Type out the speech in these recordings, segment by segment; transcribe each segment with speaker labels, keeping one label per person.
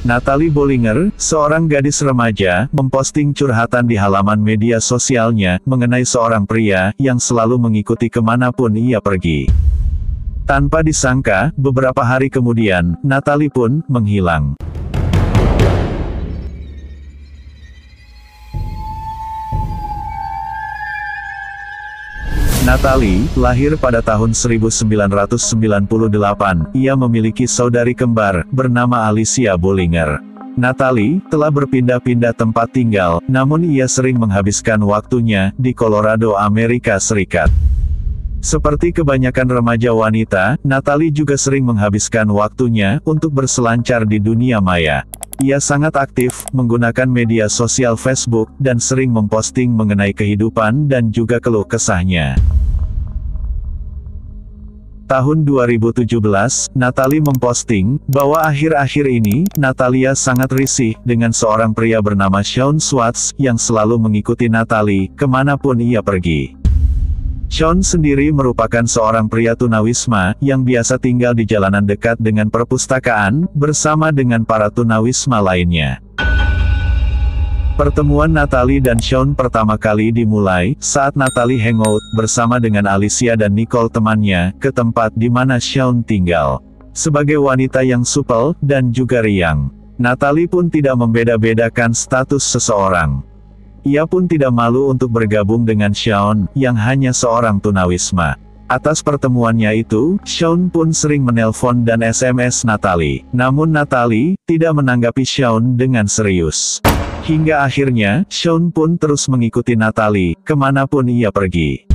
Speaker 1: Natalie Bollinger, seorang gadis remaja, memposting curhatan di halaman media sosialnya mengenai seorang pria yang selalu mengikuti kemanapun ia pergi. Tanpa disangka, beberapa hari kemudian, Natalie pun menghilang. Natalie, lahir pada tahun 1998, ia memiliki saudari kembar, bernama Alicia Bollinger. Natalie, telah berpindah-pindah tempat tinggal, namun ia sering menghabiskan waktunya, di Colorado, Amerika Serikat. Seperti kebanyakan remaja wanita, Natalie juga sering menghabiskan waktunya, untuk berselancar di dunia maya. Ia sangat aktif, menggunakan media sosial Facebook, dan sering memposting mengenai kehidupan dan juga keluh kesahnya. Tahun 2017, Natalie memposting, bahwa akhir-akhir ini, Natalia sangat risih, dengan seorang pria bernama Sean Swartz, yang selalu mengikuti Natalie, kemanapun ia pergi. Sean sendiri merupakan seorang pria tunawisma, yang biasa tinggal di jalanan dekat dengan perpustakaan, bersama dengan para tunawisma lainnya. Pertemuan Natalie dan Sean pertama kali dimulai, saat Natalie hangout, bersama dengan Alicia dan Nicole temannya, ke tempat di mana Sean tinggal. Sebagai wanita yang supel, dan juga riang, Natalie pun tidak membeda-bedakan status seseorang. Ia pun tidak malu untuk bergabung dengan Sean, yang hanya seorang tunawisma. Atas pertemuannya itu, Sean pun sering menelpon dan SMS Natalie. Namun Natalie, tidak menanggapi Sean dengan serius. Hingga akhirnya, Sean pun terus mengikuti Natalie, kemanapun ia pergi.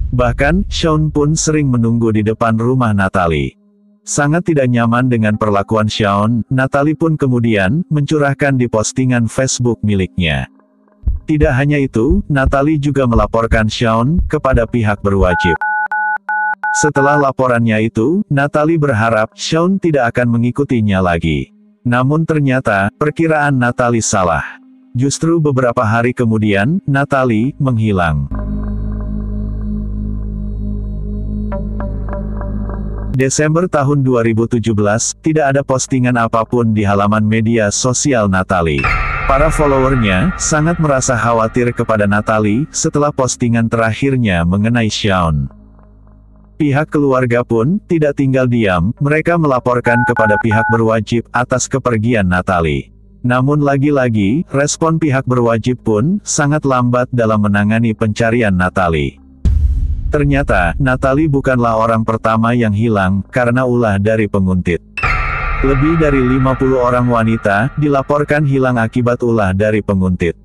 Speaker 1: Bahkan, Sean pun sering menunggu di depan rumah Natalie. Sangat tidak nyaman dengan perlakuan Sean, Natalie pun kemudian, mencurahkan di postingan Facebook miliknya. Tidak hanya itu, Natalie juga melaporkan Sean, kepada pihak berwajib. Setelah laporannya itu, Natalie berharap, Sean tidak akan mengikutinya lagi. Namun ternyata, perkiraan Natalie salah. Justru beberapa hari kemudian, Natalie menghilang. Desember tahun 2017, tidak ada postingan apapun di halaman media sosial Natalie. Para followernya, sangat merasa khawatir kepada Natalie, setelah postingan terakhirnya mengenai Sean. Pihak keluarga pun, tidak tinggal diam, mereka melaporkan kepada pihak berwajib, atas kepergian Natalie. Namun lagi-lagi, respon pihak berwajib pun, sangat lambat dalam menangani pencarian Natalie. Ternyata, Natalie bukanlah orang pertama yang hilang, karena ulah dari penguntit. Lebih dari 50 orang wanita, dilaporkan hilang akibat ulah dari penguntit.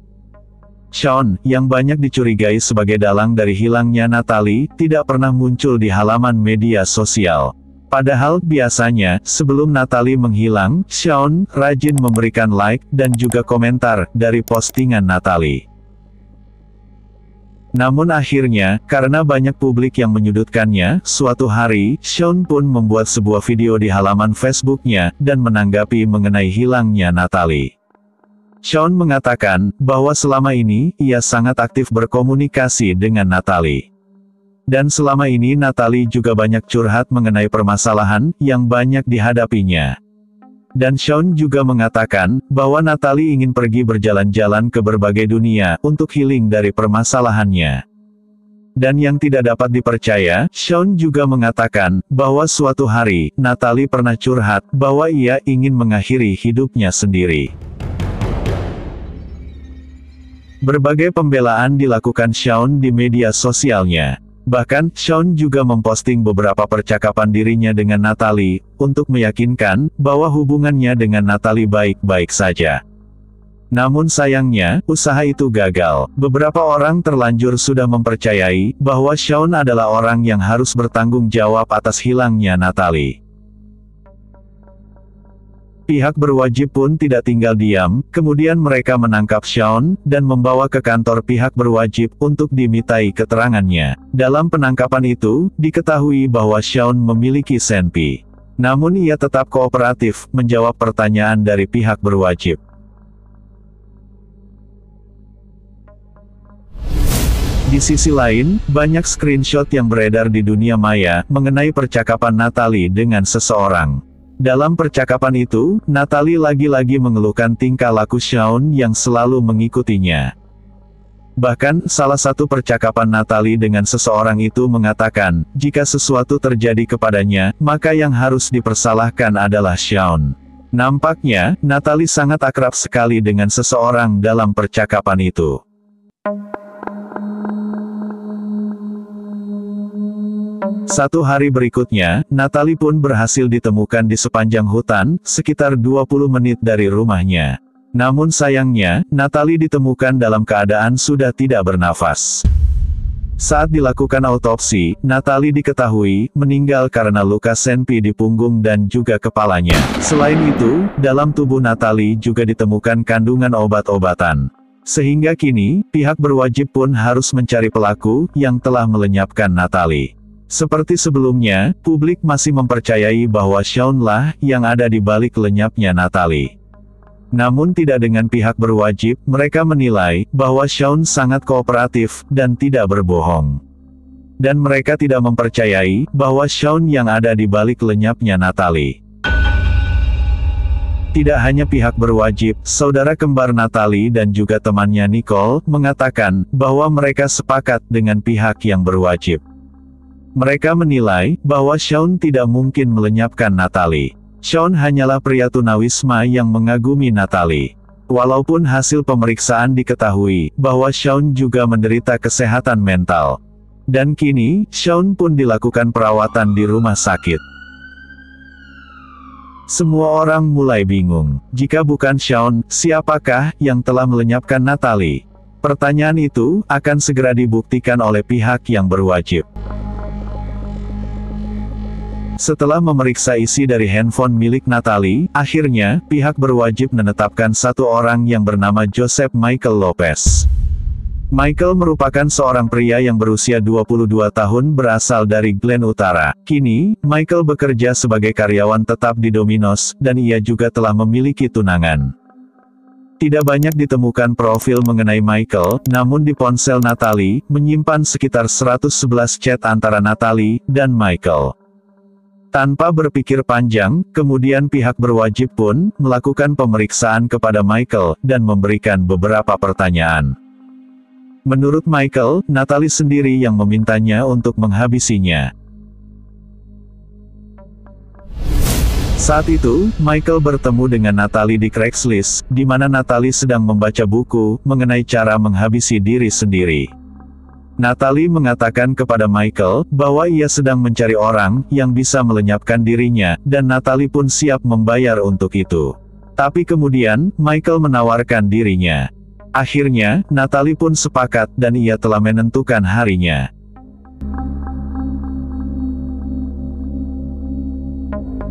Speaker 1: Sean, yang banyak dicurigai sebagai dalang dari hilangnya Natalie, tidak pernah muncul di halaman media sosial. Padahal, biasanya, sebelum Natalie menghilang, Sean rajin memberikan like, dan juga komentar, dari postingan Natalie. Namun akhirnya, karena banyak publik yang menyudutkannya, suatu hari, Sean pun membuat sebuah video di halaman Facebooknya, dan menanggapi mengenai hilangnya Natalie. Sean mengatakan, bahwa selama ini, ia sangat aktif berkomunikasi dengan Natalie. Dan selama ini Natalie juga banyak curhat mengenai permasalahan, yang banyak dihadapinya. Dan Sean juga mengatakan, bahwa Natalie ingin pergi berjalan-jalan ke berbagai dunia, untuk healing dari permasalahannya. Dan yang tidak dapat dipercaya, Sean juga mengatakan, bahwa suatu hari, Natalie pernah curhat, bahwa ia ingin mengakhiri hidupnya sendiri. Berbagai pembelaan dilakukan Sean di media sosialnya. Bahkan, Sean juga memposting beberapa percakapan dirinya dengan Natalie, untuk meyakinkan, bahwa hubungannya dengan Natalie baik-baik saja. Namun sayangnya, usaha itu gagal. Beberapa orang terlanjur sudah mempercayai, bahwa Sean adalah orang yang harus bertanggung jawab atas hilangnya Natalie. Pihak berwajib pun tidak tinggal diam, kemudian mereka menangkap Sean, dan membawa ke kantor pihak berwajib, untuk dimintai keterangannya. Dalam penangkapan itu, diketahui bahwa Sean memiliki senpi. Namun ia tetap kooperatif, menjawab pertanyaan dari pihak berwajib. Di sisi lain, banyak screenshot yang beredar di dunia maya, mengenai percakapan Natalie dengan seseorang. Dalam percakapan itu, Natalie lagi-lagi mengeluhkan tingkah laku Shawn yang selalu mengikutinya. Bahkan, salah satu percakapan Natalie dengan seseorang itu mengatakan, jika sesuatu terjadi kepadanya, maka yang harus dipersalahkan adalah Shawn. Nampaknya, Natalie sangat akrab sekali dengan seseorang dalam percakapan itu. Satu hari berikutnya, Natalie pun berhasil ditemukan di sepanjang hutan, sekitar 20 menit dari rumahnya. Namun sayangnya, Natalie ditemukan dalam keadaan sudah tidak bernafas. Saat dilakukan autopsi, Natalie diketahui meninggal karena luka senpi di punggung dan juga kepalanya. Selain itu, dalam tubuh Natalie juga ditemukan kandungan obat-obatan. Sehingga kini, pihak berwajib pun harus mencari pelaku yang telah melenyapkan Natalie. Seperti sebelumnya, publik masih mempercayai bahwa Shawn lah yang ada di balik lenyapnya Natalie. Namun tidak dengan pihak berwajib, mereka menilai bahwa Shawn sangat kooperatif dan tidak berbohong. Dan mereka tidak mempercayai bahwa Shawn yang ada di balik lenyapnya Natalie. Tidak hanya pihak berwajib, saudara kembar Natalie dan juga temannya Nicole mengatakan bahwa mereka sepakat dengan pihak yang berwajib. Mereka menilai bahwa Shawn tidak mungkin melenyapkan Natalie. Shawn hanyalah pria tunawisma yang mengagumi Natalie. Walaupun hasil pemeriksaan diketahui bahwa Shawn juga menderita kesehatan mental. Dan kini, Shawn pun dilakukan perawatan di rumah sakit. Semua orang mulai bingung. Jika bukan Shawn, siapakah yang telah melenyapkan Natalie? Pertanyaan itu akan segera dibuktikan oleh pihak yang berwajib. Setelah memeriksa isi dari handphone milik Natalie, akhirnya, pihak berwajib menetapkan satu orang yang bernama Joseph Michael Lopez. Michael merupakan seorang pria yang berusia 22 tahun berasal dari Glen Utara. Kini, Michael bekerja sebagai karyawan tetap di Domino's, dan ia juga telah memiliki tunangan. Tidak banyak ditemukan profil mengenai Michael, namun di ponsel Natalie, menyimpan sekitar 111 chat antara Natalie dan Michael. Tanpa berpikir panjang, kemudian pihak berwajib pun melakukan pemeriksaan kepada Michael dan memberikan beberapa pertanyaan. Menurut Michael, Natalie sendiri yang memintanya untuk menghabisinya. Saat itu, Michael bertemu dengan Natalie di Craigslist, di mana Natalie sedang membaca buku mengenai cara menghabisi diri sendiri. Natalie mengatakan kepada Michael bahwa ia sedang mencari orang yang bisa melenyapkan dirinya, dan Natalie pun siap membayar untuk itu. Tapi kemudian, Michael menawarkan dirinya. Akhirnya, Natalie pun sepakat dan ia telah menentukan harinya.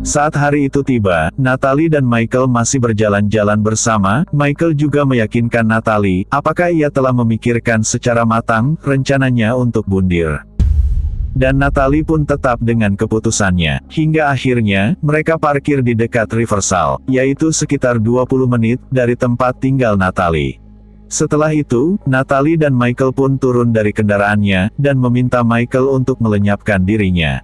Speaker 1: Saat hari itu tiba, Natalie dan Michael masih berjalan-jalan bersama. Michael juga meyakinkan Natalie, apakah ia telah memikirkan secara matang rencananya untuk bundir. Dan Natalie pun tetap dengan keputusannya. Hingga akhirnya, mereka parkir di dekat Riverside, yaitu sekitar 20 menit dari tempat tinggal Natalie. Setelah itu, Natalie dan Michael pun turun dari kendaraannya, dan meminta Michael untuk melenyapkan dirinya.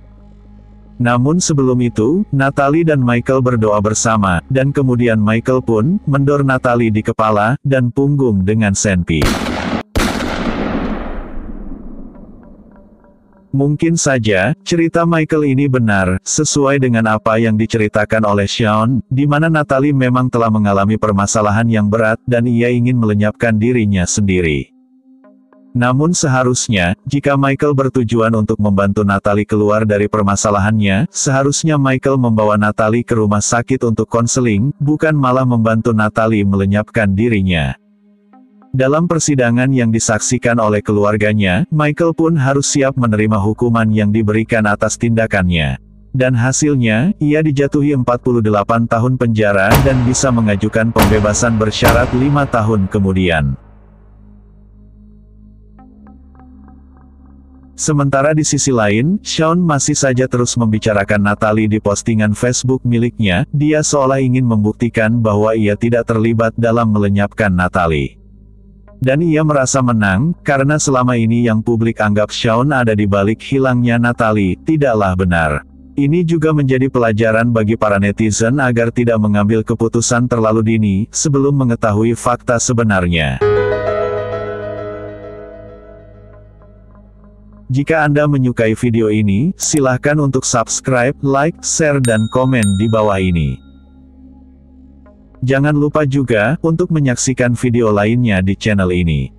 Speaker 1: Namun sebelum itu, Natalie dan Michael berdoa bersama, dan kemudian Michael pun mendor Natalie di kepala dan punggung dengan senpi. Mungkin saja, cerita Michael ini benar, sesuai dengan apa yang diceritakan oleh Shawn, di mana Natalie memang telah mengalami permasalahan yang berat dan ia ingin melenyapkan dirinya sendiri. Namun seharusnya, jika Michael bertujuan untuk membantu Natalie keluar dari permasalahannya, seharusnya Michael membawa Natalie ke rumah sakit untuk konseling, bukan malah membantu Natalie melenyapkan dirinya. Dalam persidangan yang disaksikan oleh keluarganya, Michael pun harus siap menerima hukuman yang diberikan atas tindakannya. Dan hasilnya, ia dijatuhi 48 tahun penjara dan bisa mengajukan pembebasan bersyarat 5 tahun kemudian. Sementara di sisi lain, Shawn masih saja terus membicarakan Natalie di postingan Facebook miliknya. Dia seolah ingin membuktikan bahwa ia tidak terlibat dalam melenyapkan Natalie. Dan ia merasa menang, karena selama ini yang publik anggap Shawn ada di balik hilangnya Natalie, tidaklah benar. Ini juga menjadi pelajaran bagi para netizen agar tidak mengambil keputusan terlalu dini, sebelum mengetahui fakta sebenarnya. Jika Anda menyukai video ini, silahkan untuk subscribe, like, share dan komen di bawah ini. Jangan lupa juga, untuk menyaksikan video lainnya di channel ini.